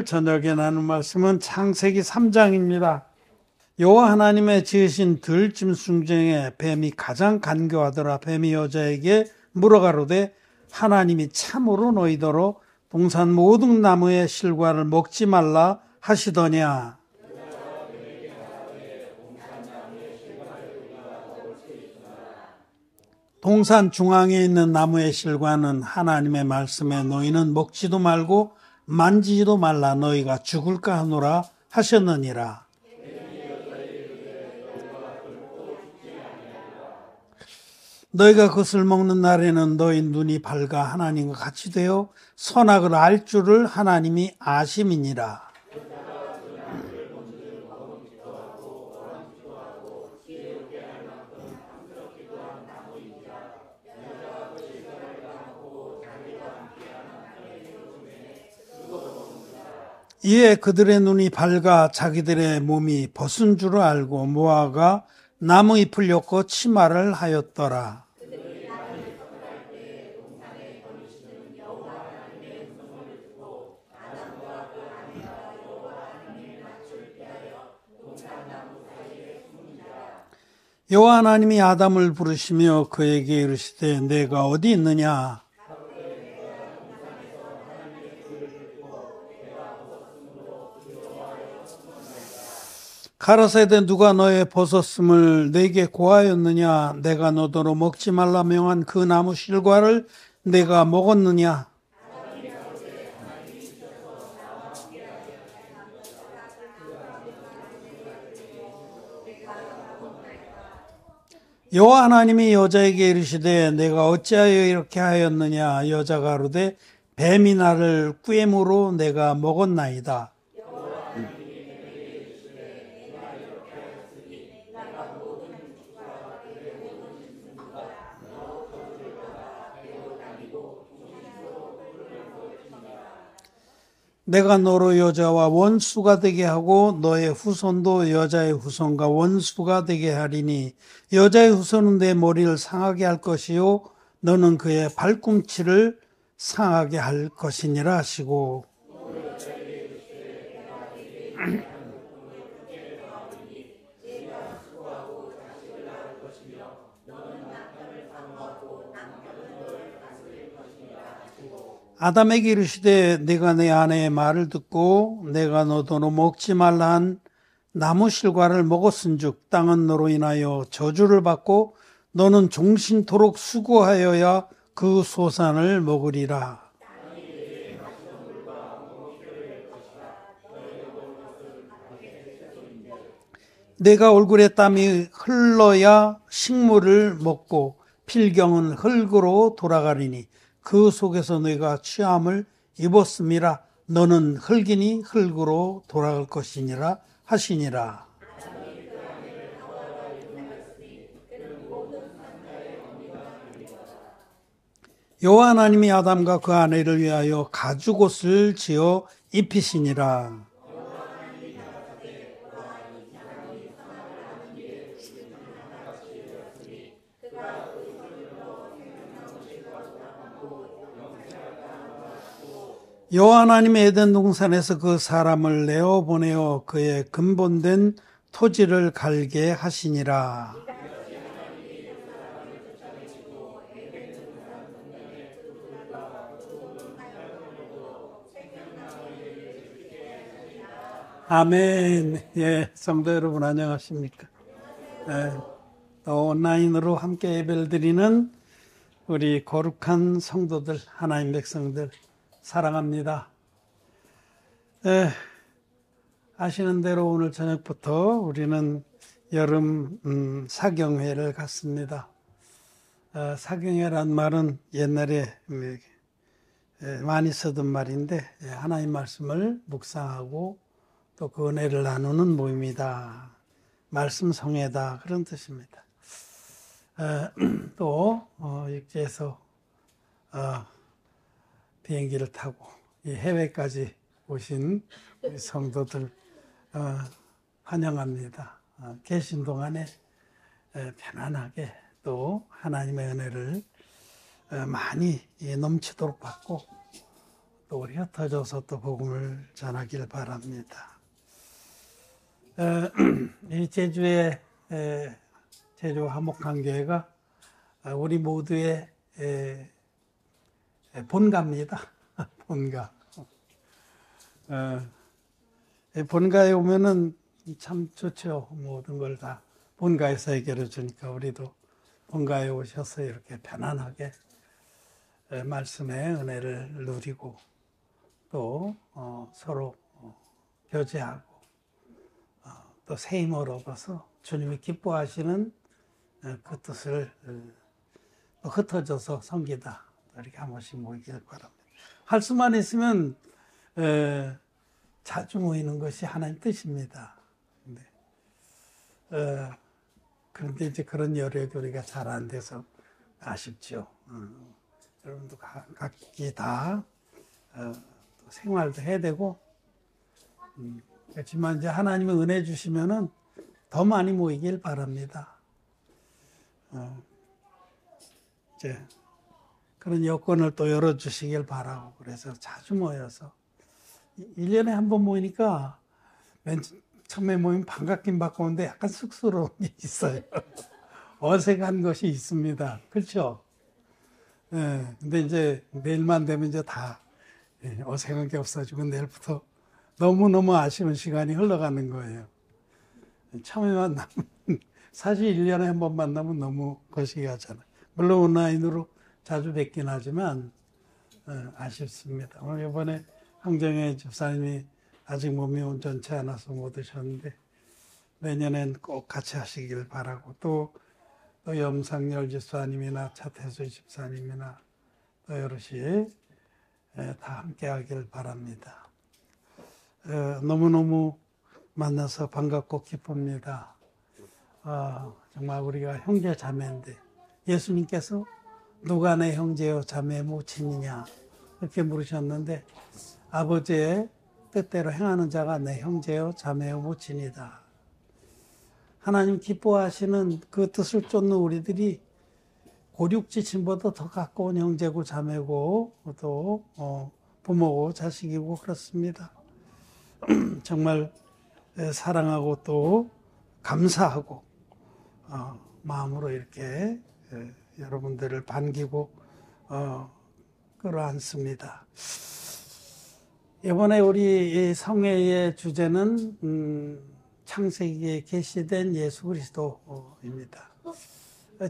오늘 저녁에 나눌 말씀은 창세기 3장입니다. 여호와 하나님의 지으신 들짐승 중에 뱀이 가장 간교하더라. 뱀이 여자에게 물어가로되 하나님이 참으로 너희더러 동산 모든 나무의 실과를 먹지 말라 하시더냐. 동산 중앙에 있는 나무의 실과는 하나님의 말씀에 너희는 먹지도 말고 만지지도 말라 너희가 죽을까 하노라 하셨느니라. 너희가 그것을 먹는 날에는 너희 눈이 밝아 하나님과 같이 되어 선악을 알 줄을 하나님이 아심이니라. 이에 그들의 눈이 밝아 자기들의 몸이 벗은 줄을 알고 모아가 나무 잎을 엮어 치마를 하였더라. 여호와 하나님이 아담을 부르시며 그에게 이르시되 내가 어디 있느냐. 가라사대 누가 너의 벗었음을 내게 고하였느냐. 내가 너더러 먹지 말라 명한 그 나무 실과를 내가 먹었느냐. 여호와 하나님이 여자에게 이르시되 내가 어찌하여 이렇게 하였느냐. 여자가 가로되 뱀이 나를 꾀므로 내가 먹었나이다. 내가 너로 여자와 원수가 되게 하고 너의 후손도 여자의 후손과 원수가 되게 하리니 여자의 후손은 내 머리를 상하게 할 것이요 너는 그의 발꿈치를 상하게 할 것이니라 하시고 아담에게 이르시되 내가 내 아내의 말을 듣고 내가 너더러 먹지 말라 한 나무 실과를 먹었은즉 땅은 너로 인하여 저주를 받고 너는 종신토록 수고하여야 그 소산을 먹으리라. 내가 얼굴에 땀이 흘러야 식물을 먹고 필경은 흙으로 돌아가리니 그 속에서 너희가 취함을 입었음이라. 너는 흙이니 흙으로 돌아갈 것이니라 하시니라. 여호와 하나님이 아담과 그 아내를 위하여 가죽옷을 지어 입히시니라. 여호와 하나님이 에덴 동산에서 그 사람을 내어 보내어 그의 근본된 토지를 갈게 하시니라. 아멘. 예, 성도 여러분 안녕하십니까? 또 온라인으로 함께 예배를 드리는 우리 거룩한 성도들, 하나님 백성들 사랑합니다. 아시는 대로 오늘 저녁부터 우리는 여름 사경회를 갖습니다. 사경회란 말은 옛날에 많이 쓰던 말인데 하나님 말씀을 묵상하고 또 그 은혜를 나누는 모임이다. 말씀 성회다 그런 뜻입니다. 또 육지에서 비행기를 타고 해외까지 오신 우리 성도들 환영합니다. 계신 동안에 편안하게 또 하나님의 은혜를 많이 넘치도록 받고 또 또 우리 흩어져서 또 복음을 전하길 바랍니다. 이 제주의 제주 화목강교회가 우리 모두의 본가입니다. 본가. 본가에 오면은 참 좋죠. 모든 걸 다 본가에서 해결해 주니까 우리도 본가에 오셔서 이렇게 편안하게 말씀의 은혜를 누리고 또 서로 교제하고 또 새 힘을 얻어서 주님이 기뻐하시는 그 뜻을 또 흩어져서 섬기다 이렇게 한 번씩 모이길 바랍니다. 할 수만 있으면 자주 모이는 것이 하나님 뜻입니다. 그런데 이제 그런 여력이 우리가 잘 안 돼서 아쉽죠. 여러분도 각기 다 생활도 해야 되고, 그렇지만 이제 하나님의 은혜 주시면은 더 많이 모이길 바랍니다. 이제 그런 여건을 또 열어주시길 바라고, 그래서 자주 모여서 1년에 한 번 모이니까 맨 처음에 모이면 반갑긴 반가운데 약간 쑥스러운 게 있어요. 어색한 것이 있습니다. 그렇죠? 근데 이제 내일만 되면 이제 다 어색한 게 없어지고 내일부터 너무너무 아쉬운 시간이 흘러가는 거예요. 처음에 만나면 사실 1년에 한 번 만나면 너무 거시기하잖아요. 물론 온라인으로 자주 뵙긴 하지만 아쉽습니다. 오늘 이번에 황정혜 집사님이 아직 몸이 온전치 않아서 못 오셨는데 내년엔 꼭 같이 하시길 바라고, 또 염상열 집사님이나 차태수 집사님이나 또 여럿이 다 함께 하길 바랍니다. 너무너무 만나서 반갑고 기쁩니다. 정말 우리가 형제 자매인데 예수님께서 누가 내 형제요 자매 모친이냐 이렇게 물으셨는데, 아버지의 뜻대로 행하는 자가 내 형제요 자매요 모친이다. 하나님 기뻐하시는 그 뜻을 쫓는 우리들이 고육지친보다 더 가까운 형제고 자매고 또 부모고 자식이고 그렇습니다. 정말 사랑하고 또 감사하고 마음으로 이렇게 여러분들을 반기고 끌어안습니다. 이번에 우리 성회의 주제는 창세기에 계시된 예수 그리스도입니다.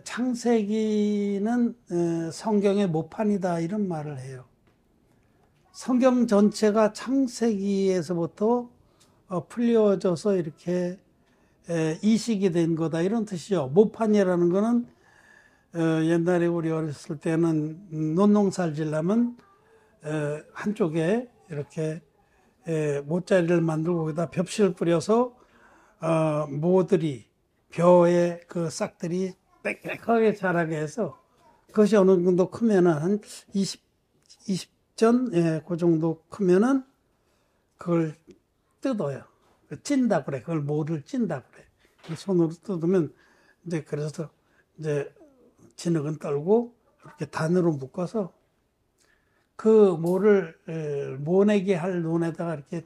창세기는 성경의 모판이다 이런 말을 해요. 성경 전체가 창세기에서부터 풀려져서 이렇게 이식이 된 거다 이런 뜻이죠. 모판이라는 거는 옛날에 우리 어렸을 때는 논농사를 지려면 한쪽에 이렇게 모짜리를 만들고 거기다 벽실을 뿌려서 모들이 벼의 그 싹들이 빽빽하게 자라게 해서 그것이 어느 정도 크면은 한 20전 그 정도 크면은 그걸 뜯어요. 찐다 그래. 그걸 모를 찐다 그래. 손으로 뜯으면 이제 그래서 이제 진흙은 떨고 이렇게 단으로 묶어서 그 모를 모내기 할 논에다가 이렇게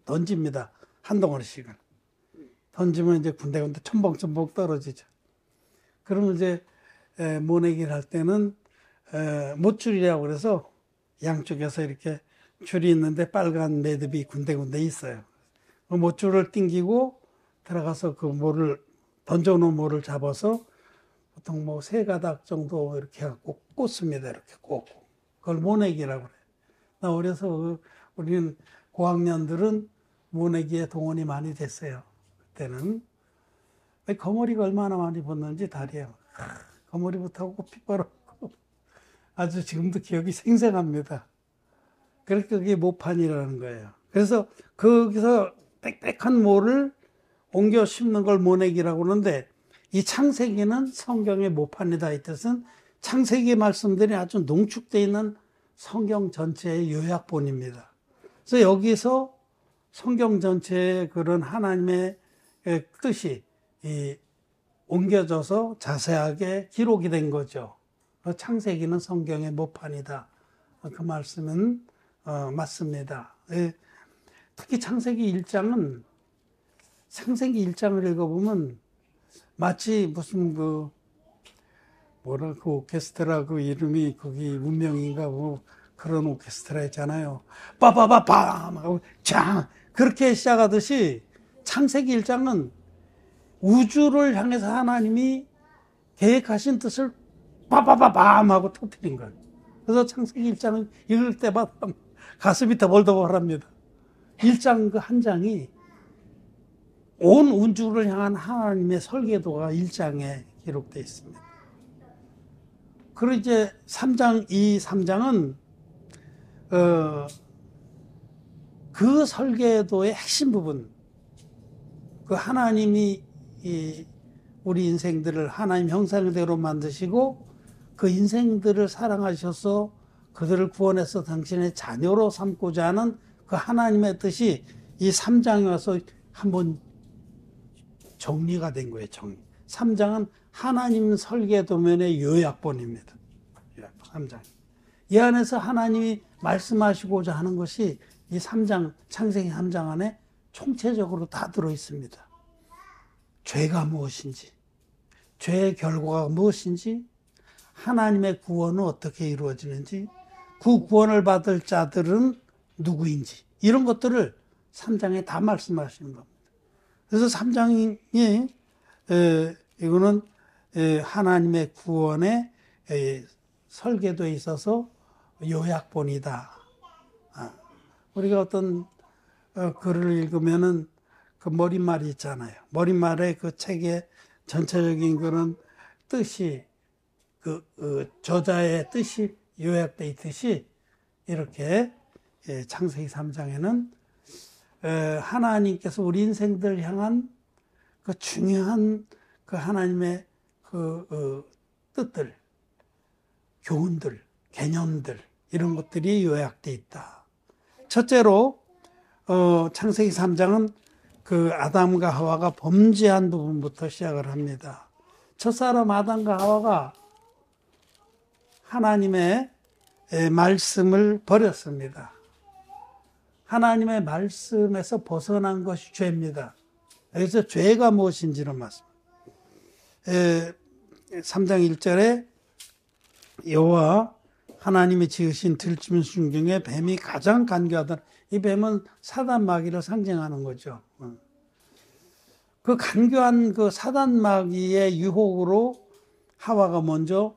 던집니다. 한 덩어리씩을. 던지면 이제 군데군데 첨벙첨벙 떨어지죠. 그러면 이제 모내기를 할 때는 못줄이라고 그래서 양쪽에서 이렇게 줄이 있는데 빨간 매듭이 군데군데 있어요. 그 못줄을 당기고 들어가서 그 모를 던져놓은 모를 잡아서 보통 뭐 3가닥 정도 이렇게 해갖고 꽂습니다. 이렇게 꽂고. 그걸 모내기라고 그래요. 나 어려서 우리는 고학년들은 모내기에 동원이 많이 됐어요. 그때는. 거머리가 얼마나 많이 붙는지 다리에. 거머리부터 하고 핏바람고 아주 지금도 기억이 생생합니다. 그러니까 그게 모판이라는 거예요. 그래서 거기서 빽빽한 모를 옮겨 심는 걸 모내기라고 하는데, 이 창세기는 성경의 모판이다. 이 뜻은 창세기 말씀들이 아주 농축되어 있는 성경 전체의 요약본입니다. 그래서 여기서 성경 전체의 그런 하나님의 뜻이 옮겨져서 자세하게 기록이 된 거죠. 창세기는 성경의 모판이다. 그 말씀은 맞습니다. 예. 특히 창세기 1장은 창세기 1장을 읽어보면 마치 무슨 그 오케스트라 그 이름이 거기 운명인가 뭐 그런 오케스트라 있잖아요. 빠바바밤 하고 짱 그렇게 시작하듯이 창세기 1장은 우주를 향해서 하나님이 계획하신 뜻을 빠바바밤 하고 터뜨린 거예요. 그래서 창세기 1장을 읽을 때마다 가슴이 더벌더벌합니다. 1장 그 한 장이 온 우주를 향한 하나님의 설계도가 1장에 기록되어 있습니다. 그리고 이제 3장은 그 설계도의 핵심 부분, 그 하나님이 우리 인생들을 하나님 형상대로 만드시고 그 인생들을 사랑하셔서 그들을 구원해서 당신의 자녀로 삼고자 하는 그 하나님의 뜻이 이 3장에 와서 한번 정리가 된 거예요. 3장은 하나님 설계도면의 요약본입니다. 3장. 이 안에서 하나님이 말씀하시고자 하는 것이 이 3장, 창세기 3장 안에 총체적으로 다 들어 있습니다. 죄가 무엇인지, 죄의 결과가 무엇인지, 하나님의 구원은 어떻게 이루어지는지, 그 구원을 받을 자들은 누구인지, 이런 것들을 3장에 다 말씀하시는 겁니다. 그래서 3장이 이거는 하나님의 구원의 설계도에 있어서 요약본이다. 우리가 어떤 글을 읽으면은 그 머릿말이 있잖아요. 머릿말에 그 책의 전체적인 그런 뜻이 그 저자의 뜻이 요약되어 있듯이 이렇게 창세기 3장에는 하나님께서 우리 인생들 향한 그 중요한 그 하나님의 그 뜻들, 교훈들, 개념들 이런 것들이 요약되어 있다. 첫째로 창세기 3장은 그 아담과 하와가 범죄한 부분부터 시작을 합니다. 첫사람 아담과 하와가 하나님의 말씀을 버렸습니다. 하나님의 말씀에서 벗어난 것이 죄입니다. 그래서 죄가 무엇인지를 말씀. 3장 1절에 여호와 하나님이 지으신 들짐승 중에 뱀이 가장 간교하다. 이 뱀은 사단 마귀를 상징하는 거죠. 그 간교한 그 사단 마귀의 유혹으로 하와가 먼저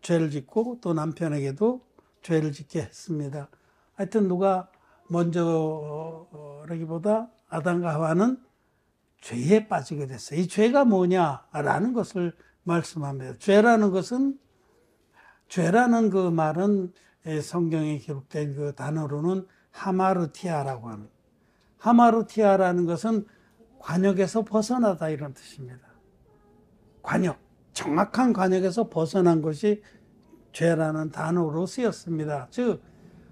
죄를 짓고 또 남편에게도 죄를 짓게 했습니다. 하여튼 누가 먼저라기보다 아담과 하와는 죄에 빠지게 됐어요. 이 죄가 뭐냐라는 것을 말씀합니다. 죄라는 그 말은 성경에 기록된 그 단어로는 하마르티아라고 하는, 하마르티아라는 것은 관역에서 벗어나다 이런 뜻입니다. 관역, 정확한 관역에서 벗어난 것이 죄라는 단어로 쓰였습니다. 즉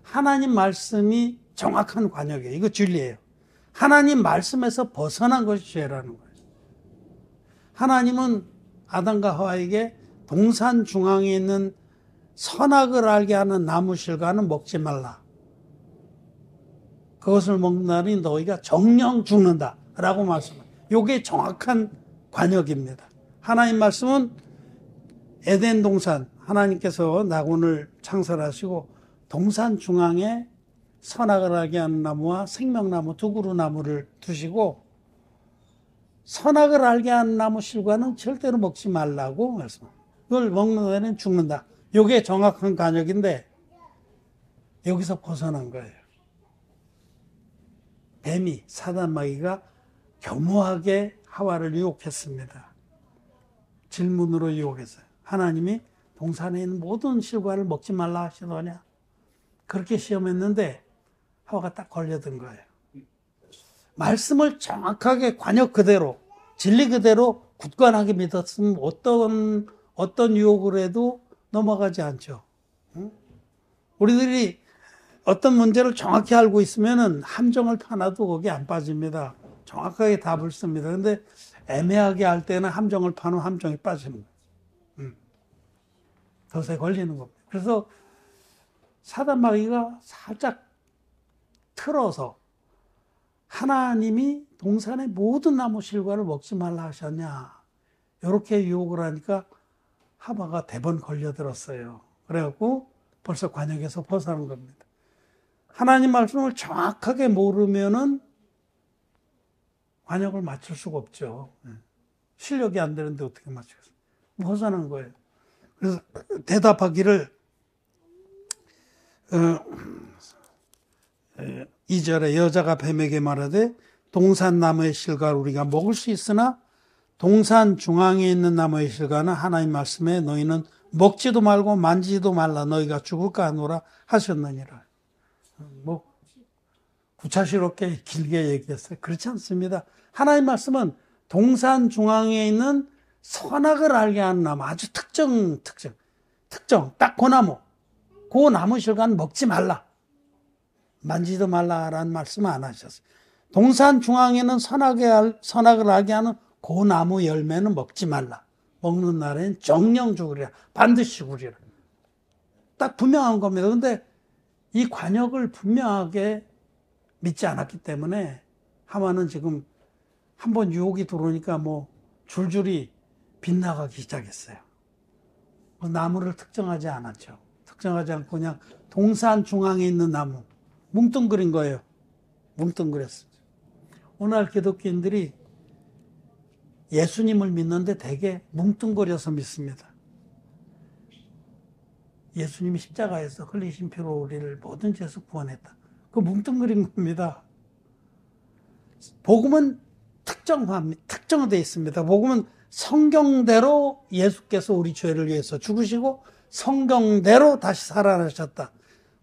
하나님 말씀이 정확한 관역이에요. 이거 진리예요. 하나님 말씀에서 벗어난 것이 죄라는 거예요. 하나님은 아담과 하와에게 동산 중앙에 있는 선악을 알게 하는 나무 실과는 먹지 말라. 그것을 먹는다니 너희가 정령 죽는다 라고 말씀합니다. 이게 정확한 관역입니다. 하나님 말씀은 에덴 동산, 하나님께서 낙원을 창설하시고 동산 중앙에 선악을 알게 하는 나무와 생명나무 두 그루 나무를 두시고 선악을 알게 하는 나무 실과는 절대로 먹지 말라고 말씀합니다. 그걸 먹는 데는 죽는다. 이게 정확한 관역인데 여기서 벗어난 거예요. 뱀이 사단 마귀가 교묘하게 하와를 유혹했습니다. 질문으로 유혹했어요. 하나님이 동산에 있는 모든 실과를 먹지 말라 하시더냐? 그렇게 시험했는데 하와가 딱 걸려든 거예요. 말씀을 정확하게 관역 그대로, 진리 그대로 굳건하게 믿었으면 어떤 유혹을 해도 넘어가지 않죠. 우리들이 어떤 문제를 정확히 알고 있으면은 함정을 파놔도 거기 안 빠집니다. 정확하게 답을 씁니다. 근데 애매하게 할 때는 함정을 파놓으면 함정에 빠지는 거예요. 덫에 걸리는 겁니다. 그래서 사단 마귀가 살짝 틀어서 하나님이 동산의 모든 나무 실과를 먹지 말라 하셨냐, 이렇게 유혹을 하니까 하와가 대번 걸려들었어요. 그래갖고 벌써 관역에서 벗어난 겁니다. 하나님 말씀을 정확하게 모르면은 관역을 맞출 수가 없죠. 실력이 안 되는데 어떻게 맞추겠어요? 벗어난 거예요. 그래서 대답하기를 2절에 여자가 뱀에게 말하되 동산 나무의 실과를 우리가 먹을 수 있으나 동산 중앙에 있는 나무의 실과는 하나님 말씀에 너희는 먹지도 말고 만지지도 말라 너희가 죽을까 하노라 하셨느니라. 뭐 구차스럽게 길게 얘기했어요. 그렇지 않습니다. 하나님 말씀은 동산 중앙에 있는 선악을 알게 하는 나무, 아주 특정 딱 그 나무, 그 나무 실과는 먹지 말라, 만지지도 말라라는 말씀은 안 하셨어요. 동산 중앙에는 선악을 알게 하는 그 나무 열매는 먹지 말라. 먹는 날엔 정령 죽으리라. 반드시 죽으리라. 딱 분명한 겁니다. 그런데 이 관역을 분명하게 믿지 않았기 때문에 하만은 지금 한번 유혹이 들어오니까 뭐 줄줄이 빗나가기 시작했어요. 나무를 특정하지 않았죠. 특정하지 않고 그냥 동산 중앙에 있는 나무, 뭉뚱그린 거예요. 뭉뚱그렸어요. 오늘 기독교인들이 예수님을 믿는데 되게 뭉뚱거려서 믿습니다. 예수님이 십자가에서 흘리신 피로 우리를 모든 죄에서 구원했다. 그 뭉뚱그린 겁니다. 복음은 특정되어 있습니다. 복음은 성경대로 예수께서 우리 죄를 위해서 죽으시고 성경대로 다시 살아나셨다.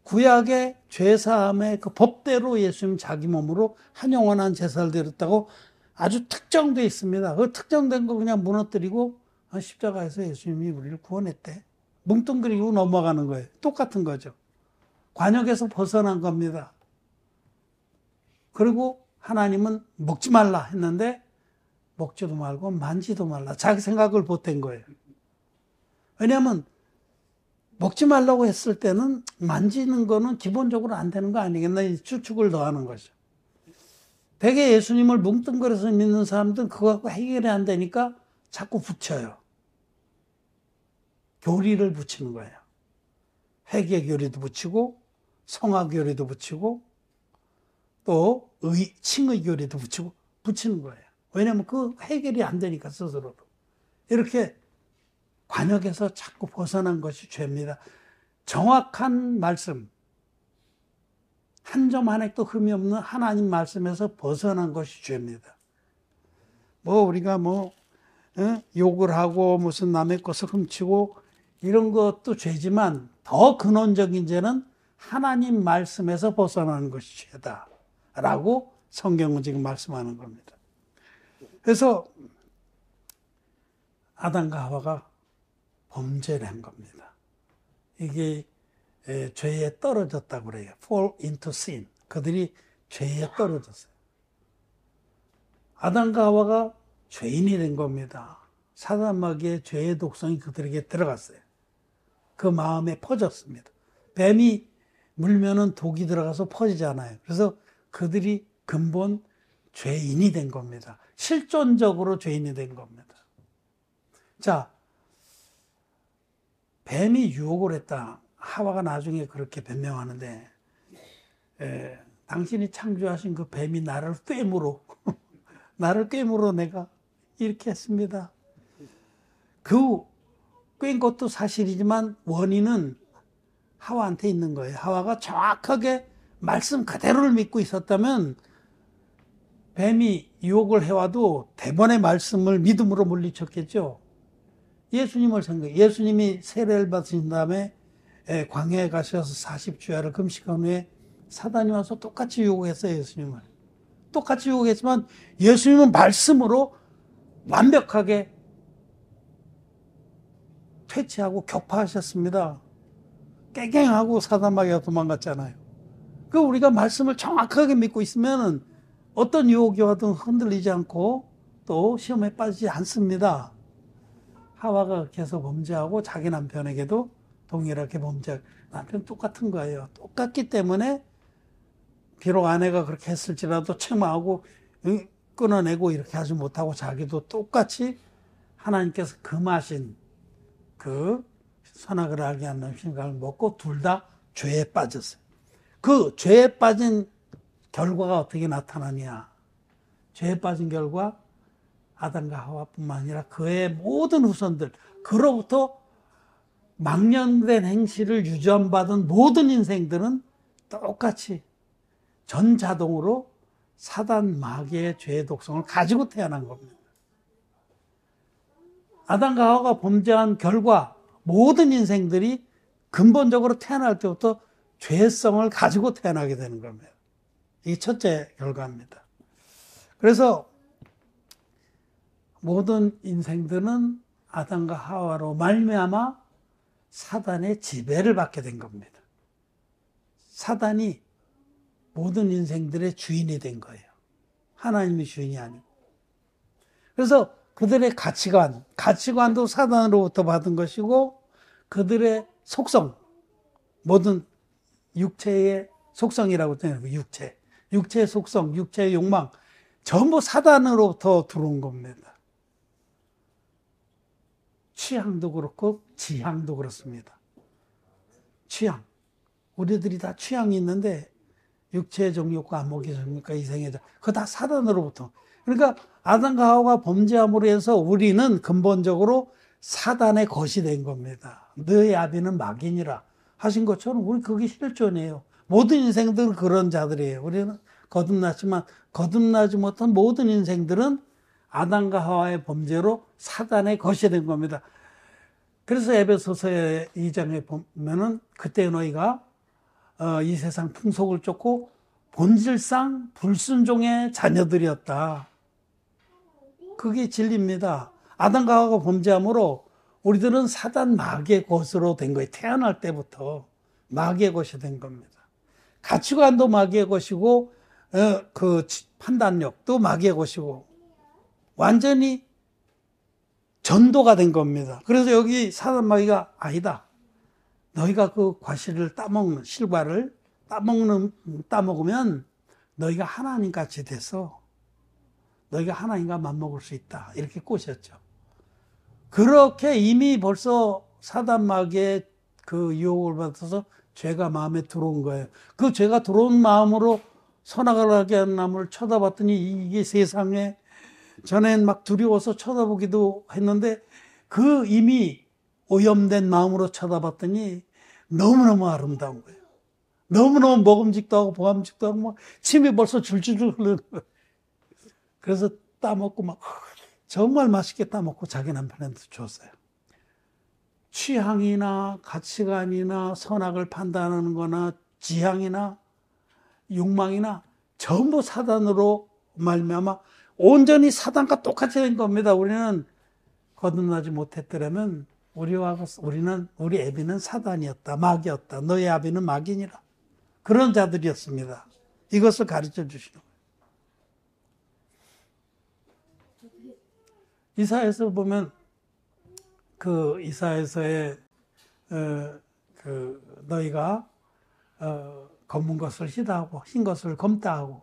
구약의 죄사함의 그 법대로 예수님 자기 몸으로 한 영원한 제사를 드렸다고 아주 특정되어 있습니다. 그 특정된 거 그냥 무너뜨리고 십자가에서 예수님이 우리를 구원했대. 뭉뚱그리고 넘어가는 거예요. 똑같은 거죠. 관역에서 벗어난 겁니다. 그리고 하나님은 먹지 말라 했는데 먹지도 말고 만지도 말라. 자기 생각을 보탠 거예요. 왜냐하면 먹지 말라고 했을 때는 만지는 거는 기본적으로 안 되는 거 아니겠나, 추측을 더하는 거죠. 대개 예수님을 뭉뚱그려서 믿는 사람들은 그거 해결이 안 되니까 자꾸 붙여요. 교리를 붙이는 거예요. 회개 교리도 붙이고 성화 교리도 붙이고 또 칭의 교리도 붙이는 거예요. 왜냐하면 그 해결이 안 되니까 스스로도. 이렇게 관역에서 자꾸 벗어난 것이 죄입니다. 정확한 말씀, 한 점 한 획도 흠이 없는 하나님 말씀에서 벗어난 것이 죄입니다. 우리가 욕을 하고 무슨 남의 것을 훔치고 이런 것도 죄지만 더 근원적인 죄는 하나님 말씀에서 벗어나는 것이 죄다라고 성경은 지금 말씀하는 겁니다. 그래서 아담과 하와가 범죄를 한 겁니다. 이게 죄에 떨어졌다고 그래요. fall into sin. 그들이 죄에 떨어졌어요. 아담과 하와가 죄인이 된 겁니다. 사단마귀의 죄의 독성이 그들에게 들어갔어요. 그 마음에 퍼졌습니다. 뱀이 물면은 독이 들어가서 퍼지잖아요. 그래서 그들이 근본 죄인이 된 겁니다. 실존적으로 죄인이 된 겁니다. 자, 뱀이 유혹을 했다. 하와가 나중에 그렇게 변명하는데, 당신이 창조하신 그 뱀이 나를 꿰물어 내가 이렇게 했습니다. 그 꿰인 것도 사실이지만 원인은 하와한테 있는 거예요. 하와가 정확하게 말씀 그대로를 믿고 있었다면 뱀이 유혹을 해와도 대번의 말씀을 믿음으로 물리쳤겠죠. 예수님을 생각해. 예수님이 세례를 받으신 다음에 광야에 가셔서 40주야를 금식한 후에 사단이 와서 똑같이 유혹했어요. 예수님을. 똑같이 유혹했지만 예수님은 말씀으로 완벽하게 퇴치하고 격파하셨습니다. 깨갱하고 사단마귀가 도망갔잖아요. 그 우리가 말씀을 정확하게 믿고 있으면 어떤 유혹이 와도 흔들리지 않고 또 시험에 빠지지 않습니다. 하와가 계속 범죄하고 자기 남편에게도 동일하게 범죄하고, 남편 똑같은 거예요. 똑같기 때문에 비록 아내가 그렇게 했을지라도 책망하고 끊어내고 이렇게 하지 못하고 자기도 똑같이 하나님께서 금하신 그 선악을 알게 하는 생각을 먹고 둘 다 죄에 빠졌어요. 그 죄에 빠진 결과가 어떻게 나타나냐. 죄에 빠진 결과 아담과 하와뿐만 아니라 그의 모든 후손들, 그로부터 망령된 행실을 유전받은 모든 인생들은 똑같이 전자동으로 사단 마귀의 죄의 독성을 가지고 태어난 겁니다. 아담과 하와가 범죄한 결과 모든 인생들이 근본적으로 태어날 때부터 죄성을 가지고 태어나게 되는 겁니다. 이게 첫째 결과입니다. 그래서 모든 인생들은 아담과 하와로 말미암아 사단의 지배를 받게 된 겁니다. 사단이 모든 인생들의 주인이 된 거예요. 하나님의 주인이 아니고. 그래서 그들의 가치관도 사단으로부터 받은 것이고, 그들의 속성, 모든 육체의 속성이라고 생각해요. 육체의 속성, 육체의 욕망, 전부 사단으로부터 들어온 겁니다. 취향도 그렇고 지향도 그렇습니다. 취향, 우리들이 다 취향이 있는데 육체의 정욕과 안목의 정욕과 이생의 정, 그거 다 사단으로부터. 그러니까 아담과 하와가 범죄함으로 해서 우리는 근본적으로 사단의 것이 된 겁니다. 너의 아비는 마귀니라 하신 것처럼 우리 그게 실존이에요. 모든 인생들은 그런 자들이에요. 우리는 거듭났지만 거듭나지 못한 모든 인생들은 아담과 하와의 범죄로 사단의 것이 된 겁니다. 그래서 에베소서의 2장에 보면은 그때 너희가 이 세상 풍속을 쫓고 본질상 불순종의 자녀들이었다. 그게 진리입니다. 아담과 하와가 범죄함으로 우리들은 사단 마귀의 것으로 된 거예요. 태어날 때부터 마귀의 것이 된 겁니다. 가치관도 마귀의 것이고 그 판단력도 마귀의 것이고 완전히 전도가 된 겁니다. 그래서 여기 사단 마귀가 아니다. 너희가 그 과실을 따먹는, 실과를 따먹으면 너희가 하나님같이 돼서 너희가 하나님과 맞먹을 수 있다. 이렇게 꼬셨죠. 그렇게 이미 벌써 사단 마귀의 그 유혹을 받아서 죄가 마음에 들어온 거예요. 그 죄가 들어온 마음으로 선악을 하게 하는 나무를 쳐다봤더니 이게 세상에 전엔 막 두려워서 쳐다보기도 했는데 그 이미 오염된 마음으로 쳐다봤더니 너무너무 아름다운 거예요. 너무너무 먹음직도 하고 보암직도 하고 막 침이 벌써 줄줄 흐르는 거예요. 그래서 따먹고 막 정말 맛있게 따먹고 자기 남편한테 줬어요. 취향이나 가치관이나 선악을 판단하는 거나 지향이나 욕망이나 전부 사단으로 말미암아 온전히 사단과 똑같이 된 겁니다. 우리는 거듭나지 못했더라면 우리 애비는 사단이었다, 마귀였다. 너의 아비는 마귀니라. 그런 자들이었습니다. 이것을 가르쳐 주시는 거예요. 이사야서 보면 그 이사야서에 너희가 검은 것을 희다하고 흰 것을 검다하고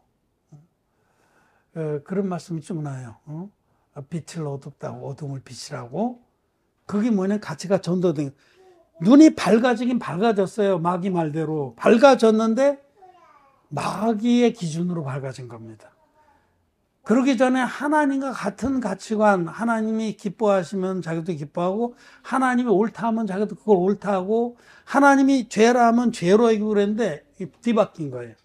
그런 말씀이 쭉 나요. 빛을 어둡다고 어둠을 빛이라고. 그게 뭐냐면 가치가 전도된, 눈이 밝아지긴 밝아졌어요. 마귀 말대로 밝아졌는데 마귀의 기준으로 밝아진 겁니다. 그러기 전에 하나님과 같은 가치관, 하나님이 기뻐하시면 자기도 기뻐하고, 하나님이 옳다 하면 자기도 그걸 옳다 하고, 하나님이 죄라 하면 죄로 여기고 그랬는데 뒤바뀐 거예요.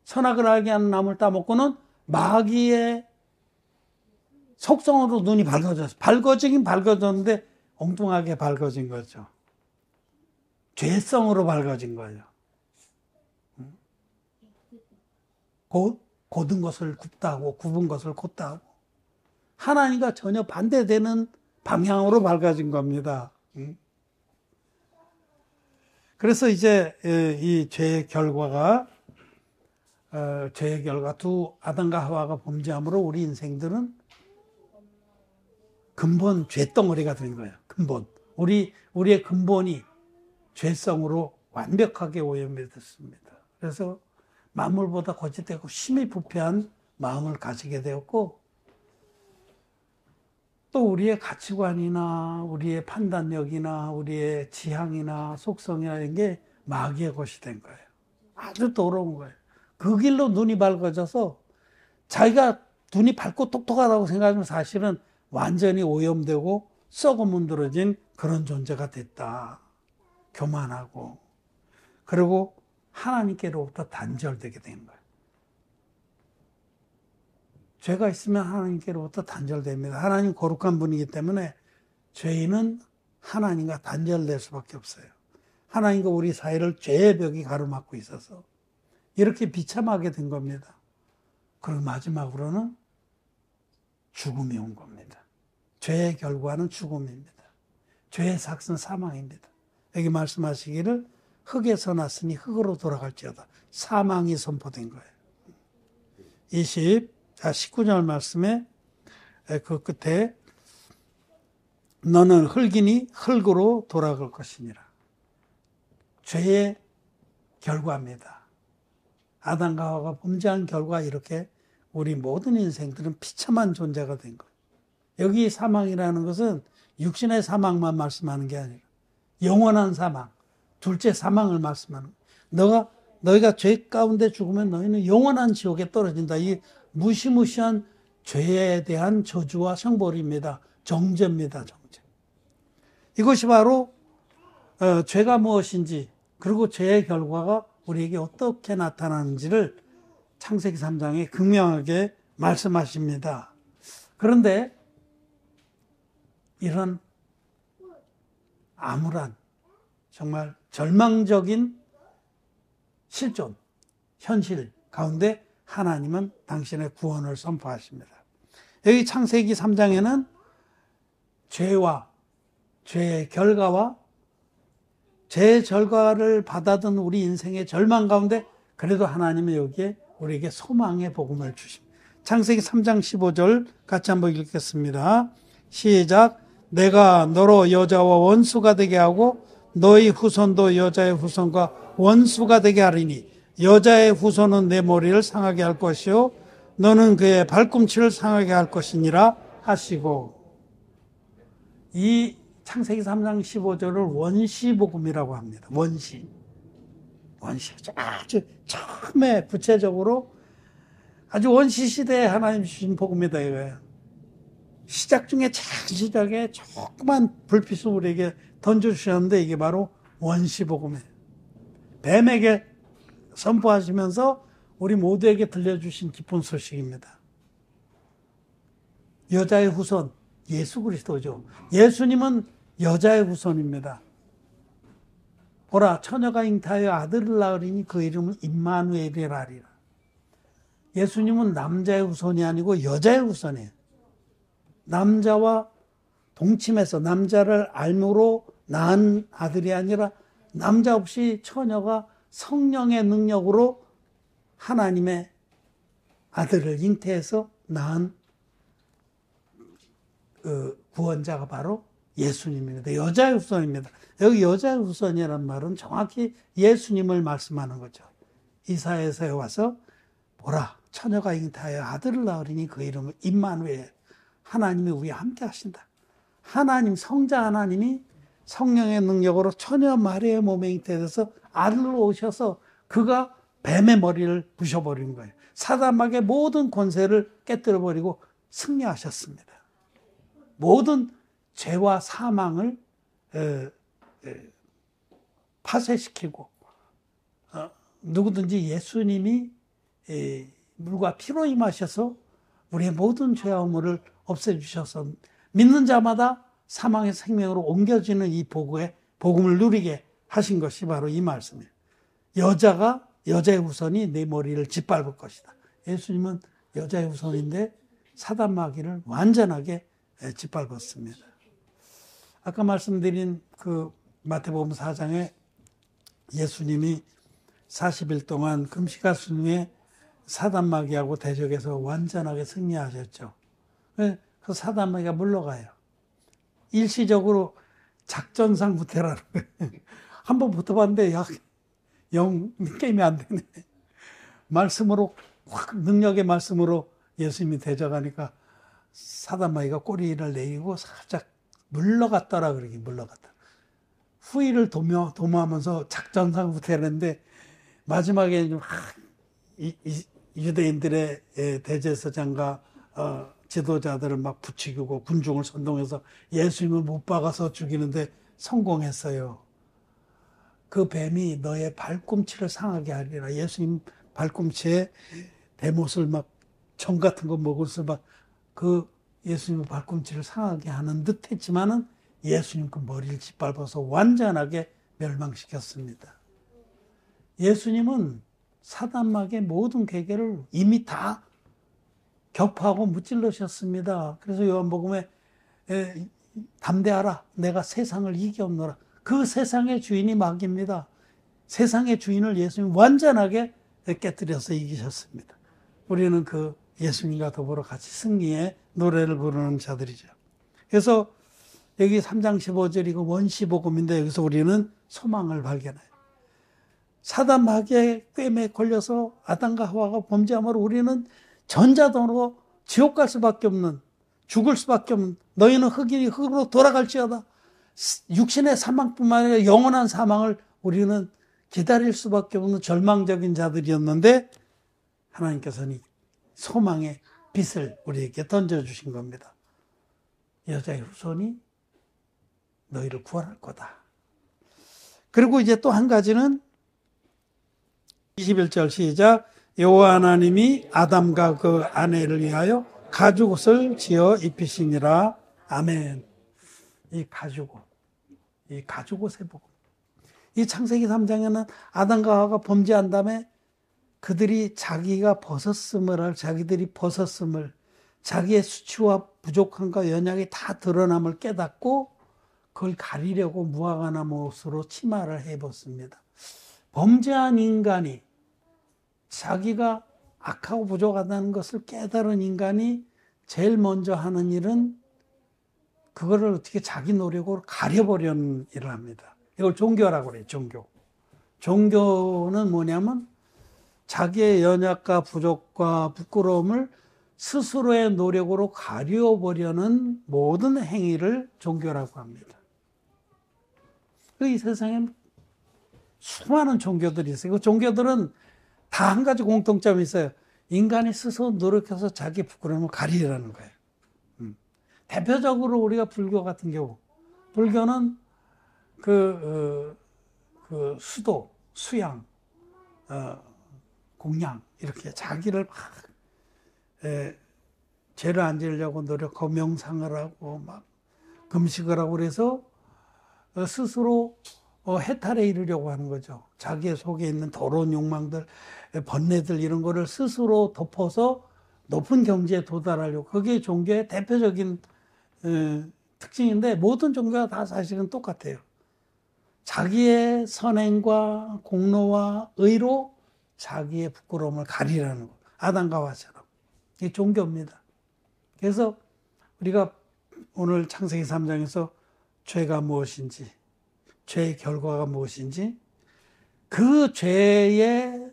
선악을 알게 하는 나무를 따먹고는 마귀의 속성으로 눈이 밝아졌어요. 밝아지긴 밝아졌는데 엉뚱하게 밝아진 거죠. 죄성으로 밝아진 거예요. 고든 것을 굽다 하고 굽은 것을 곱다 하고 하나님과 전혀 반대되는 방향으로 밝아진 겁니다. 그래서 이제 이 죄의 결과 두 아담과 하와가 범죄함으로 우리 인생들은 근본 죄덩어리가 된 거예요. 근본. 우리의 근본이 죄성으로 완벽하게 오염이 됐습니다. 그래서 만물보다 거짓되고 심히 부패한 마음을 가지게 되었고, 또 우리의 가치관이나 우리의 판단력이나 우리의 지향이나 속성이나 이런 게 마귀의 것이 된 거예요. 아주 더러운 거예요. 그 길로 눈이 밝아져서 자기가 눈이 밝고 똑똑하다고 생각하면 사실은 완전히 오염되고 썩어 문드러진 그런 존재가 됐다. 교만하고. 그리고 하나님께로부터 단절되게 된 거예요. 죄가 있으면 하나님께로부터 단절됩니다. 하나님 거룩한 분이기 때문에 죄인은 하나님과 단절될 수밖에 없어요. 하나님과 우리 사이를 죄의 벽이 가로막고 있어서 이렇게 비참하게 된 겁니다. 그리고 마지막으로는 죽음이 온 겁니다. 죄의 결과는 죽음입니다. 죄의 삭은 사망입니다. 여기 말씀하시기를 흙에서 났으니 흙으로 돌아갈지어다. 사망이 선포된 거예요. 19절 말씀에 그 끝에 너는 흙이니 흙으로 돌아갈 것이니라. 죄의 결과입니다. 아담과 하와가 범죄한 결과 이렇게 우리 모든 인생들은 비참한 존재가 된 거예요. 여기 사망이라는 것은 육신의 사망만 말씀하는 게 아니라 영원한 사망, 둘째 사망을 말씀하는 거예요. 너희가 죄 가운데 죽으면 너희는 영원한 지옥에 떨어진다. 이 무시무시한 죄에 대한 저주와 형벌입니다. 정죄입니다. 정죄. 이것이 바로 죄가 무엇인지, 그리고 죄의 결과가 우리에게 어떻게 나타나는지를 창세기 3장에 극명하게 말씀하십니다. 그런데 이런 암울한 정말 절망적인 실존, 현실 가운데 하나님은 당신의 구원을 선포하십니다. 여기 창세기 3장에는 죄와 죄의 결과와 죄의 결과를 받아든 우리 인생의 절망 가운데 그래도 하나님은 여기에 우리에게 소망의 복음을 주십니다. 창세기 3장 15절 같이 한번 읽겠습니다. 시작. 내가 너로 여자와 원수가 되게 하고 너희 후손도 여자의 후손과 원수가 되게 하리니 여자의 후손은 내 머리를 상하게 할 것이요 너는 그의 발꿈치를 상하게 할 것이니라 하시고, 이 창세기 3장 15절을 원시복음이라고 합니다. 원시 아주 처음에 구체적으로 아주 원시시대에 하나님 주신 복음이다 이거예요. 시작 중에 작 시작에 조그만 불빛을 우리에게 던져주셨는데 이게 바로 원시복음이에요. 뱀에게 선포하시면서 우리 모두에게 들려주신 기쁜 소식입니다. 여자의 후손, 예수 그리스도죠. 예수님은 여자의 후손입니다. 보라, 처녀가 잉타하여 아들을 낳으리니 그 이름은 임마누엘이라 하리라. 예수님은 남자의 후손이 아니고 여자의 후손이에요. 남자와 동침해서 남자를 알므로 낳은 아들이 아니라 남자 없이 처녀가 성령의 능력으로 하나님의 아들을 잉태해서 낳은 구원자가 바로 예수님입니다. 여자의 후손입니다. 여기 여자의 후손이라는 말은 정확히 예수님을 말씀하는 거죠. 이사야서에 와서 보라, 처녀가 잉태하여 아들을 낳으리니 그 이름은 임마누엘, 하나님이 우리와 함께 하신다. 하나님, 성자 하나님이 성령의 능력으로 처녀 마리아의 몸에 잉태돼서 아들로 오셔서 그가 뱀의 머리를 부셔버린 거예요. 사단마귀의 모든 권세를 깨뜨려버리고 승리하셨습니다. 모든 죄와 사망을 파쇄시키고 누구든지 예수님이 물과 피로 임하셔서 우리의 모든 죄와 허물을 없애주셔서 믿는 자마다 사망의 생명으로 옮겨지는 이 복음을 누리게 하신 것이 바로 이 말씀이에요. 여자의 후손이 내 머리를 짓밟을 것이다. 예수님은 여자의 후손인데 사단마귀를 완전하게 짓밟았습니다. 아까 말씀드린 그 마태복음 4장에 예수님이 40일 동안 금식하신 사단마귀하고 대적해서 완전하게 승리하셨죠. 그 사단마귀가 물러가요. 일시적으로 작전상 부태라는 거예요. 한번 붙어봤는데 영 게임이 안 되네. 말씀으로 확 능력의 말씀으로 예수님이 대적하니까 사단마귀가 꼬리를 내리고 살짝 물러갔더라 그러기 물러갔다. 후위를 도모하면서 작전상 후퇴했는데 마지막에 유대인들의 대제사장과 지도자들을 막 부추기고 군중을 선동해서 예수님을 못 박아서 죽이는데 성공했어요. 그 뱀이 너의 발꿈치를 상하게 하리라. 예수님 발꿈치에 대못을 막 정 같은 거 먹을서 막 그 예수님 발꿈치를 상하게 하는 듯 했지만은 예수님 그 머리를 짓밟아서 완전하게 멸망시켰습니다. 예수님은 사단마귀의 모든 계계를 이미 다 격파하고 무찔러셨습니다. 그래서 요한복음에 담대하라 내가 세상을 이기옵노라. 그 세상의 주인이 마귀입니다. 세상의 주인을 예수님이 완전하게 깨뜨려서 이기셨습니다. 우리는 그 예수님과 더불어 같이 승리의 노래를 부르는 자들이죠. 그래서 여기 3장 15절이고 원시복음인데 여기서 우리는 소망을 발견해요. 사단 마귀의 꿰매에 걸려서 아담과 하와가 범죄함으로 우리는 전자동으로 지옥 갈 수밖에 없는, 죽을 수밖에 없는, 너희는 흙이니 흙으로 돌아갈지어다. 육신의 사망뿐만 아니라 영원한 사망을 우리는 기다릴 수밖에 없는 절망적인 자들이었는데 하나님께서는 소망의 빛을 우리에게 던져주신 겁니다. 여자의 후손이 너희를 구원할 거다. 그리고 이제 또 한 가지는 21절 시작. 여호와 하나님이 아담과 그 아내를 위하여 가죽옷을 지어 입히시니라. 아멘. 이 가죽옷의 복음. 이 창세기 3장에는 아담과 하와가 범죄한 다음에 그들이 자기들이 벗었음을 자기의 수치와 부족함과 연약이 다 드러남을 깨닫고 그걸 가리려고 무화과나무 옷으로 치마를 해입었습니다. 범죄한 인간이 자기가 악하고 부족하다는 것을 깨달은 인간이 제일 먼저 하는 일은 그거를 어떻게 자기 노력으로 가려보려는 일을 합니다. 이걸 종교라고 그래요. 종교는 뭐냐면 자기의 연약과 부족과 부끄러움을 스스로의 노력으로 가려보려는 모든 행위를 종교라고 합니다. 이 세상에 수많은 종교들이 있어요. 그 종교들은 다 한 가지 공통점이 있어요. 인간이 스스로 노력해서 자기 부끄러움을 가리려는 거예요. 대표적으로 우리가 불교 같은 경우, 불교는 수도, 수양, 공양, 이렇게 자기를 막, 죄를 안 지으려고 노력하고 명상을 하고 막 금식을 하고 그래서 스스로 해탈에 이르려고 하는 거죠. 자기의 속에 있는 더러운 욕망들, 번뇌들 이런 거를 스스로 덮어서 높은 경지에 도달하려고. 그게 종교의 대표적인 특징인데 모든 종교가 다 사실은 똑같아요. 자기의 선행과 공로와 의로 자기의 부끄러움을 가리라는 거. 아담과 하와처럼. 이게 종교입니다. 그래서 우리가 오늘 창세기 3장에서 죄가 무엇인지, 죄의 결과가 무엇인지, 그 죄에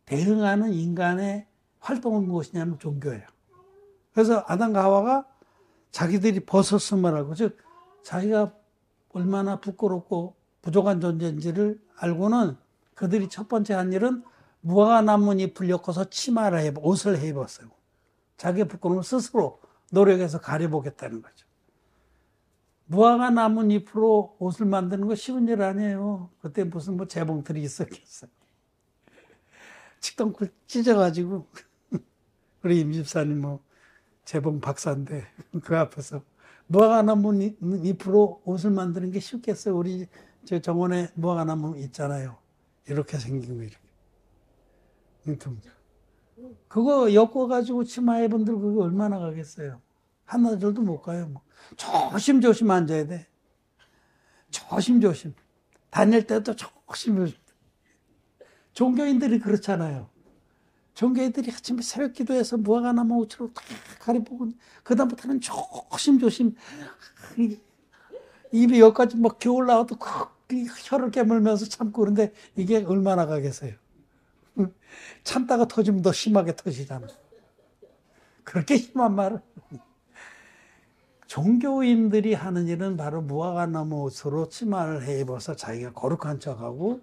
대응하는 인간의 활동은 무엇이냐면 종교예요. 그래서 아담과 하와가 자기들이 벗었음을 알고, 즉 자기가 얼마나 부끄럽고 부족한 존재인지를 알고는 그들이 첫 번째 한 일은 무화과나무 잎을 엮어서 치마를 옷을 해 입었어요. 자기의 부끄러움을 스스로 노력해서 가려보겠다는 거죠. 무화과나무 잎으로 옷을 만드는 거 쉬운 일 아니에요. 그때 무슨 재봉틀이 있었겠어요. 칡덩쿨 찢어가지고 우리 임집사님 재봉 박사인데 그 앞에서 무화과나무 잎으로 옷을 만드는 게 쉽겠어요. 우리 저 정원에 무화과나무 있잖아요. 이렇게 생긴 거 이렇게. 그거 엮어가지고 치마 입은들 그거 얼마나 가겠어요. 한나절도 못 가요. 조심조심 앉아야 돼. 조심조심. 다닐 때도 조심조심. 종교인들이 그렇잖아요. 종교인들이 아침에 새벽 기도해서 무화과나무 옷으로 다 가려보고 그다음부터는 조심조심 입이 여기까지 막 겨울 나와도 혀를 깨물면서 참고 그런데 이게 얼마나 가겠어요. 참다가 터지면 더 심하게 터지잖아. 그렇게 심한 말을. 종교인들이 하는 일은 바로 무화과나무 옷으로 치마를 해 입어서 자기가 거룩한 척하고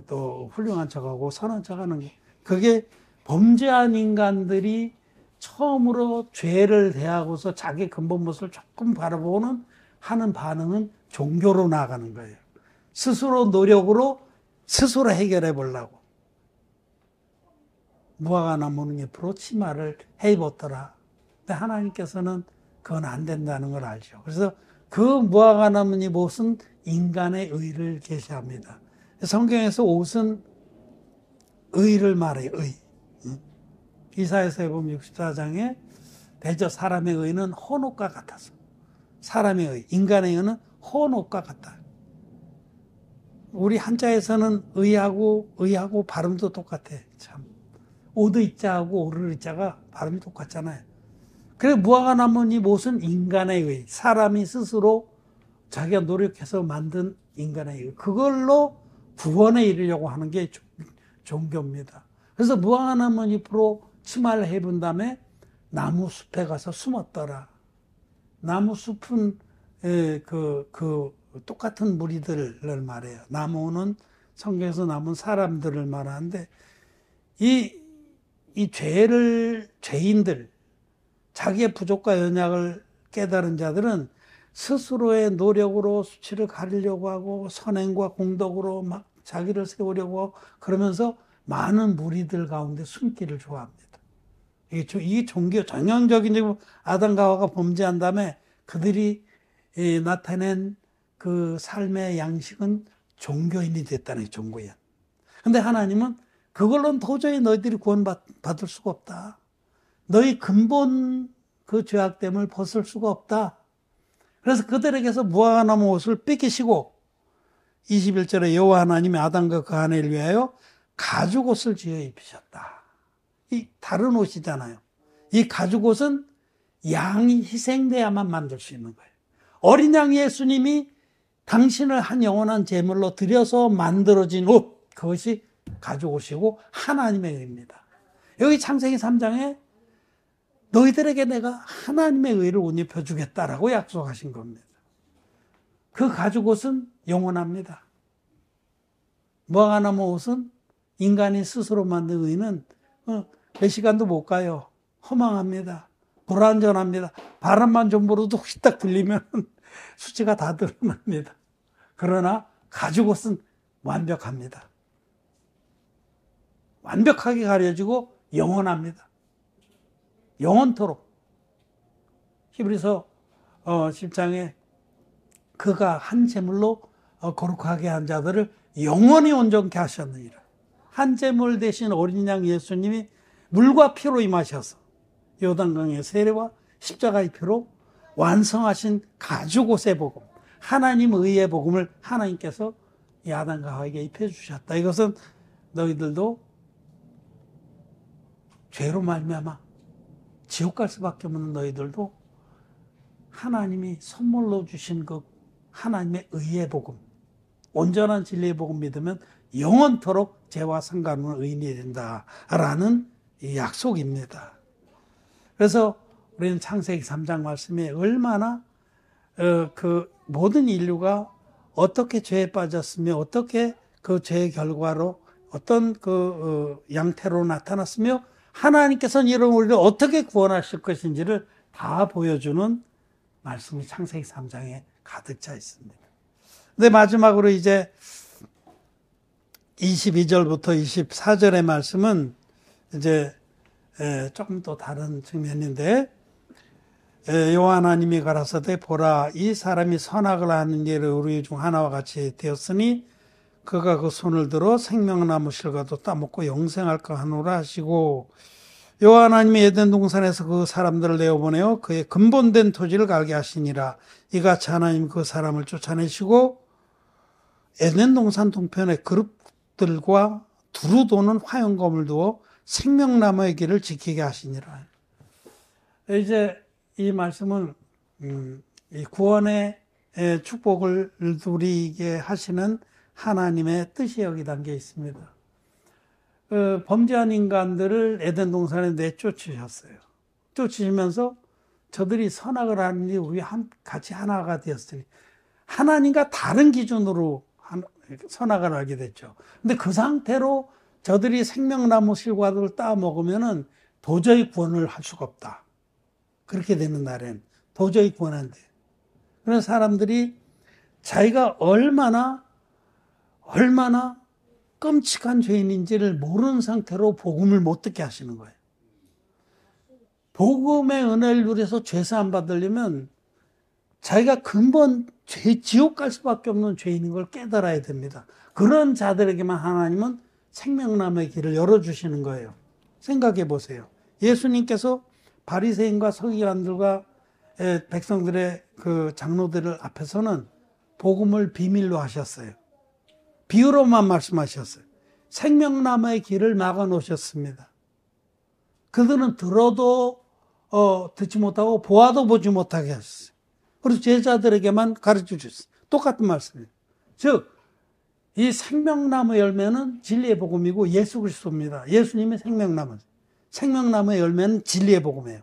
또 훌륭한 척하고 선한 척하는 게, 그게 범죄한 인간들이 처음으로 죄를 대하고서 자기 근본 모습을 조금 바라보는 하는 반응은 종교로 나아가는 거예요. 스스로 노력으로 스스로 해결해 보려고. 무화과나무 잎으로 치마를 해 입었더라. 근데 하나님께서는 그건 안 된다는 걸 알죠. 그래서 그 무화과나무 잎 옷은 인간의 의를 계시합니다. 성경에서 옷은 의를 말해요. 의. 이사야서에 보면 64장에 대저 사람의 의는 헌옷과 같아서, 사람의 의, 인간의 의는 헌옷과 같다. 우리 한자에서는 의하고 발음도 똑같아. 참. 오드이자하고 오르르자가 발음이 똑같잖아요. 그래서 무화과나무 잎 옷은 인간의 의, 사람이 스스로 자기가 노력해서 만든 인간의 의, 그걸로 구원에 이르려고 하는 게 종교입니다. 그래서 무화과나무 잎으로 치마를 해본 다음에 나무 숲에 가서 숨었더라. 나무 숲은 똑같은 무리들을 말해요. 나무는 성경에서 남은 사람들을 말하는데, 이 죄인들, 자기의 부족과 연약을 깨달은 자들은 스스로의 노력으로 수치를 가리려고 하고 선행과 공덕으로 막 자기를 세우려고 하고 그러면서 많은 무리들 가운데 숨기를 좋아합니다. 이게 종교, 전형적인 아담과 하와가 범죄한 다음에 그들이 나타낸 그 삶의 양식은 종교인이 됐다는 종교인. 근데 하나님은 그걸로는 도저히 너희들이 구원받을 수가 없다. 너희 근본 그 죄악됨을 벗을 수가 없다. 그래서 그들에게서 무화과나무 옷을 뺏기시고 21절에 여호와 하나님이 아담과 그 아내를 위하여 가죽 옷을 지어 입히셨다. 이 다른 옷이잖아요. 이 가죽 옷은 양이 희생돼야만 만들 수 있는 거예요. 어린 양 예수님이 당신을 한 영원한 제물로 드려서 만들어진 옷, 그것이 가죽 옷이고 하나님의 의입니다. 여기 창세기 3장에 너희들에게 내가 하나님의 의를 옷 입혀주겠다라고 약속하신 겁니다. 그 가죽 옷은 영원합니다. 무화과나무 옷은 인간이 스스로 만든 의는 몇 시간도 못 가요. 허망합니다. 불완전합니다. 바람만 좀 불어도 휘딱 들리면 수치가 다 드러납니다. 그러나 가죽 옷은 완벽합니다. 완벽하게 가려지고 영원합니다. 영원토록. 히브리서 10장에 그가 한 제물로 거룩하게 한 자들을 영원히 온전케 하셨느니라. 한 제물 대신 어린 양 예수님이 물과 피로 임하셔서 요단강의 세례와 십자가의 피로 완성하신 가죽 옷의 복음, 하나님 의의 복음을 하나님께서 이 아담과 하와에게 입혀주셨다. 이것은 너희들도 죄로 말미암아 지옥 갈 수밖에 없는 너희들도 하나님이 선물로 주신 그 하나님의 의의 복음, 온전한 진리의 복음 믿으면 영원토록 죄와 상관없는 의인이 된다라는 약속입니다. 그래서 우리는 창세기 3장 말씀에 얼마나 그 모든 인류가 어떻게 죄에 빠졌으며 어떻게 그 죄의 결과로 어떤 그 양태로 나타났으며 하나님께서는 이런 우리를 어떻게 구원하실 것인지를 다 보여주는 말씀이 창세기 3장에 가득 차 있습니다. 근데 마지막으로 이제 22절부터 24절의 말씀은 이제 조금 또 다른 측면인데, 여호와 하나님이 가라사대 보라 이 사람이 선악을 하는 일을 우리 중 하나와 같이 되었으니 그가 그 손을 들어 생명나무 실과도 따먹고 영생할까 하노라 하시고, 여호와 하나님이 에덴 동산에서 그 사람들을 내어보내어 그의 근본된 토지를 갈게 하시니라. 이같이 하나님 그 사람을 쫓아내시고 에덴 동산 동편에 그룹들과 두루 도는 화영검을 두어 생명나무의 길을 지키게 하시니라. 이제 이 말씀은 이 구원의 축복을 누리게 하시는 하나님의 뜻이 여기 담겨 있습니다. 범죄한 인간들을 에덴 동산에 내쫓으셨어요. 쫓으시면서 저들이 선악을 하는지 우리 같이 하나가 되었으니 하나님과 다른 기준으로 선악을 알게 됐죠. 근데 그 상태로 저들이 생명나무 실과를 따 먹으면은 도저히 구원을 할 수가 없다. 그렇게 되는 날엔 도저히 구원 안 돼요. 그래서 사람들이 자기가 얼마나 끔찍한 죄인인지를 모르는 상태로 복음을 못 듣게 하시는 거예요. 복음의 은혜를 누려서 죄사함 받으려면 자기가 근본 지옥 갈 수밖에 없는 죄인인 걸 깨달아야 됩니다. 그런 자들에게만 하나님은 생명나무의 길을 열어주시는 거예요. 생각해 보세요. 예수님께서 바리새인과 서기관들과 백성들의 그 장로들을 앞에서는 복음을 비밀로 하셨어요. 비유로만 말씀하셨어요. 생명나무의 길을 막아 놓으셨습니다. 그들은 들어도 듣지 못하고 보아도 보지 못하게 하셨어요. 그래서 제자들에게만 가르쳐 주셨어요. 똑같은 말씀이에요. 즉, 이 생명나무 열매는 진리의 복음이고 예수 그리스도입니다. 예수님의 생명나무. 생명나무의 열매는 진리의 복음이에요.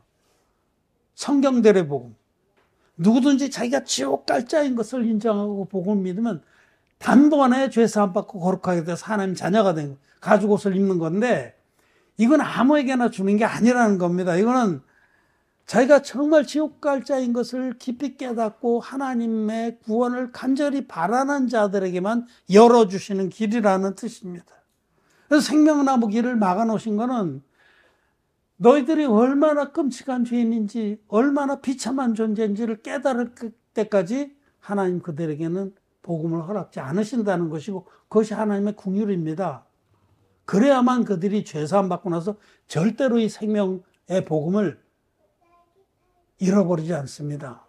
성경대로의 복음. 누구든지 자기가 지옥 갈 자인 것을 인정하고 복음을 믿으면 단번에 죄 사함 받고 거룩하게 돼서 하나님 자녀가 된 거예요. 가죽 옷을 입는 건데 이건 아무에게나 주는 게 아니라는 겁니다. 이거는 자기가 정말 지옥 갈 자인 것을 깊이 깨닫고 하나님의 구원을 간절히 바라는 자들에게만 열어주시는 길이라는 뜻입니다. 그래서 생명나무 길을 막아놓으신 거는 너희들이 얼마나 끔찍한 죄인인지 얼마나 비참한 존재인지를 깨달을 때까지 하나님 그들에게는 복음을 허락지 않으신다는 것이고 그것이 하나님의 긍휼입니다. 그래야만 그들이 죄사함 받고 나서 절대로 이 생명의 복음을 잃어버리지 않습니다.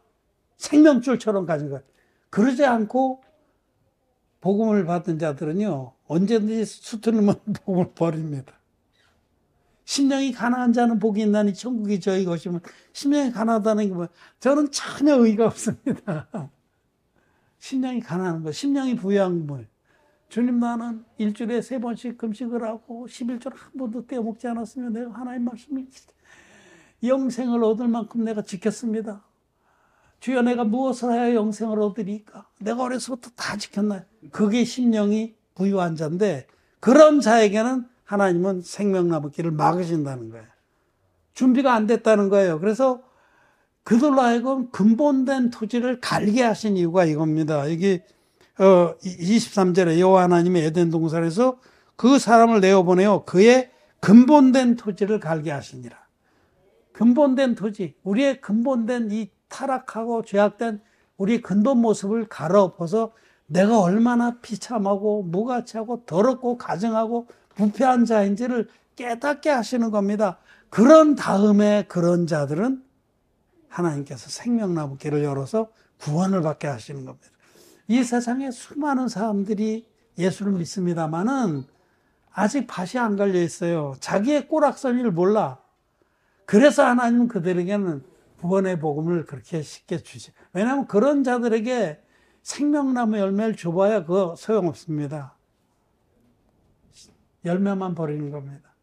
생명줄처럼 가진 것. 그러지 않고 복음을 받은 자들은요, 언제든지 수틀리면 복음을 버립니다. 심령이 가난한 자는 복이 있나니 천국이 저희 것이면 심령이 가난하다는 게 뭐예요? 저는 전혀 의의가 없습니다. 심령이 가난한 거, 심령이 부유한 거 뭐예요? 주님 나는 일주일에 3번씩 금식을 하고 11조를 한 번도 떼어먹지 않았으면 내가 하나님 말씀을 영생을 얻을 만큼 내가 지켰습니다. 주여 내가 무엇을 하여 영생을 얻으리까? 내가 어려서부터 다 지켰나요? 그게 심령이 부유한 자인데 그런 자에게는 하나님은 생명나무 길을 막으신다는 거예요. 준비가 안 됐다는 거예요. 그래서 그들로 하여금 근본된 토지를 갈게 하신 이유가 이겁니다. 이게 23절에 여호와 하나님이 에덴 동산에서 그 사람을 내어보내어 그의 근본된 토지를 갈게 하시니라. 근본된 토지, 우리의 근본된 이 타락하고 죄악된 우리의 근본 모습을 갈아엎어서 내가 얼마나 비참하고 무가치하고 더럽고 가증하고 부패한 자인지를 깨닫게 하시는 겁니다. 그런 다음에 그런 자들은 하나님께서 생명나무 길을 열어서 구원을 받게 하시는 겁니다. 이 세상에 수많은 사람들이 예수를 믿습니다만은 아직 밭이 안 갈려 있어요. 자기의 꼬락서니를 몰라. 그래서 하나님은 그들에게는 구원의 복음을 그렇게 쉽게 주지. 왜냐하면 그런 자들에게 생명나무 열매를 줘봐야 그거 소용없습니다. 열매만 버리는 겁니다.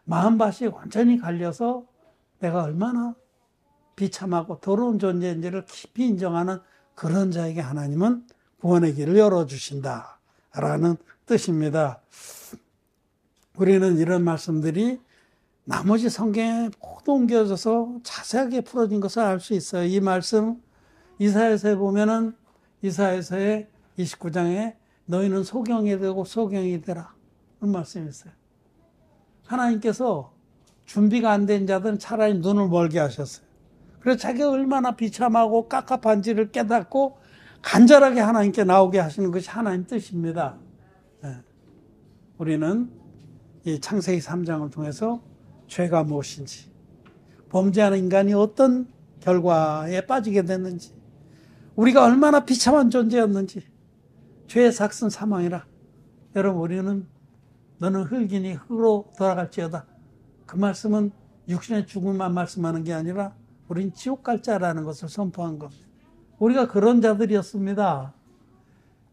마음밭이 완전히 갈려서 내가 얼마나 비참하고 더러운 존재인지를 깊이 인정하는 그런 자에게 하나님은 구원의 길을 열어주신다라는 뜻입니다. 우리는 이런 말씀들이 나머지 성경에 모두 옮겨져서 자세하게 풀어진 것을 알 수 있어요. 이 말씀 이사야서에 보면은 이사야서의 29장에 너희는 소경이 되고 소경이 되라 그런 말씀이 있어요. 하나님께서 준비가 안 된 자들은 차라리 눈을 멀게 하셨어요. 그래서 자기가 얼마나 비참하고 깝깝한지를 깨닫고 간절하게 하나님께 나오게 하시는 것이 하나님 뜻입니다. 우리는 이 창세기 3장을 통해서 죄가 무엇인지, 범죄하는 인간이 어떤 결과에 빠지게 됐는지, 우리가 얼마나 비참한 존재였는지, 죄의 삭슨 사망이라. 여러분, 우리는 너는 흙이니 흙으로 돌아갈지어다. 그 말씀은 육신의 죽음만 말씀하는 게 아니라 우린 지옥 갈 자라는 것을 선포한 겁니다. 우리가 그런 자들이었습니다.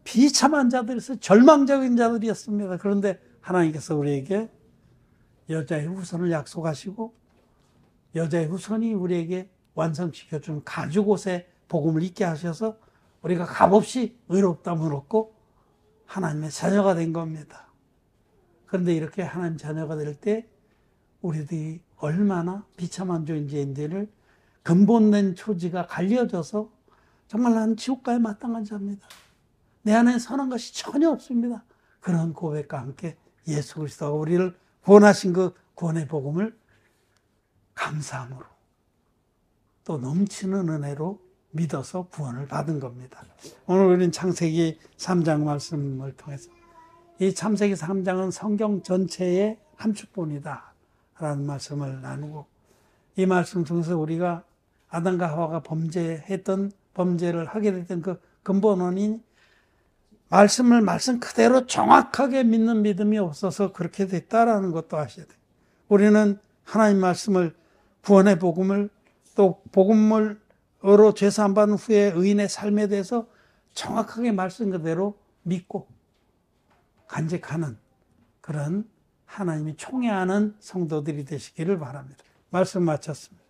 비참한 자들이었어요. 절망적인 자들이었습니다. 그런데 하나님께서 우리에게 여자의 후손을 약속하시고 여자의 후손이 우리에게 완성시켜준 가죽옷에 복음을 입게 하셔서 우리가 값없이 의롭다함을 얻고 하나님의 자녀가 된 겁니다. 그런데 이렇게 하나님 자녀가 될 때 우리들이 얼마나 비참한 존재인지를 근본된 초지가 갈려져서 정말 나는 지옥과에 마땅한 자입니다. 내 안에 선한 것이 전혀 없습니다. 그런 고백과 함께 예수 그리스도가 우리를 구원하신 그 구원의 복음을 감사함으로 또 넘치는 은혜로 믿어서 구원을 받은 겁니다. 오늘 우리는 창세기 3장 말씀을 통해서 이 창세기 3장은 성경 전체의 한 축본이다 라는 말씀을 나누고, 이 말씀 통해서 우리가 아담과 하와가 범죄를 하게 됐던 그 근본 원인, 말씀을 말씀 그대로 정확하게 믿는 믿음이 없어서 그렇게 됐다라는 것도 아셔야 돼요. 우리는 하나님 말씀을, 구원의 복음을, 또 복음으로 죄 사함 받은 후에 의인의 삶에 대해서 정확하게 말씀 그대로 믿고 간직하는 그런 하나님이 총애하는 성도들이 되시기를 바랍니다. 말씀 마쳤습니다.